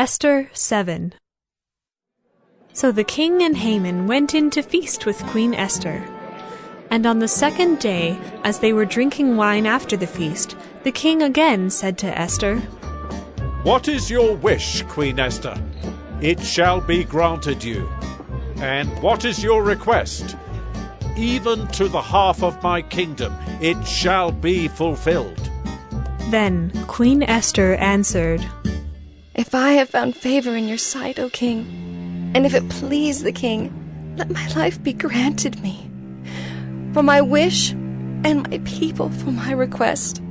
Esther 7. So the king and Haman went in to feast with Queen Esther. And on the second day, as they were drinking wine after the feast, the king again said to Esther, "What is your wish, Queen Esther? It shall be granted you. And what is your request? Even to the half of my kingdom it shall be fulfilled." Then Queen Esther answered, "If I have found favor in your sight, O king, and if it please the king, let my life be granted me, for my wish, and my people for my request.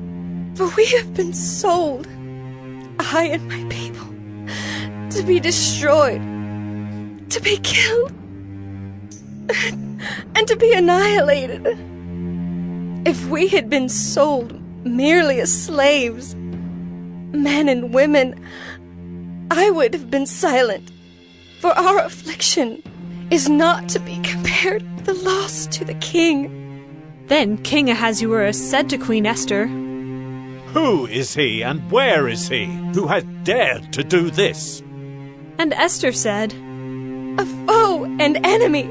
For we have been sold, I and my people, to be destroyed, to be killed, and to be annihilated. If we had been sold merely as slaves, men and women, I would have been silent, for our affliction is not to be compared with the loss to the king." Then King Ahasuerus said to Queen Esther, "Who is he and where is he who has dared to do this?" And Esther said, "A foe and enemy,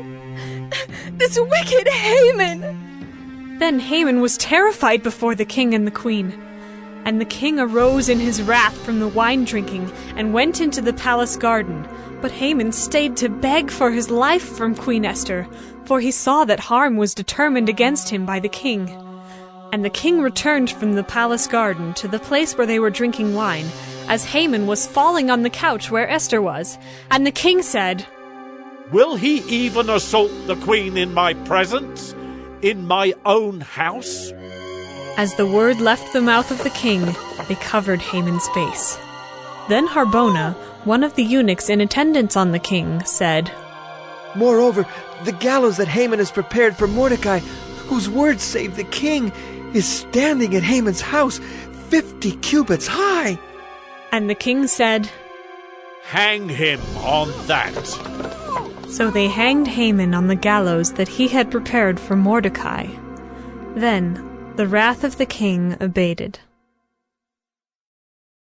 this wicked Haman." Then Haman was terrified before the king and the queen. And the king arose in his wrath from the wine drinking and went into the palace garden. But Haman stayed to beg for his life from Queen Esther, for he saw that harm was determined against him by the king. And the king returned from the palace garden to the place where they were drinking wine, as Haman was falling on the couch where Esther was. And the king said, "Will he even assault the queen in my presence, in my own house?" As the word left the mouth of the king, they covered Haman's face. Then Harbona, one of the eunuchs in attendance on the king, said, "Moreover, the gallows that Haman has prepared for Mordecai, whose word saved the king, is standing at Haman's house, 50 cubits high." And the king said, "Hang him on that." So they hanged Haman on the gallows that he had prepared for Mordecai. Then the wrath of the king abated.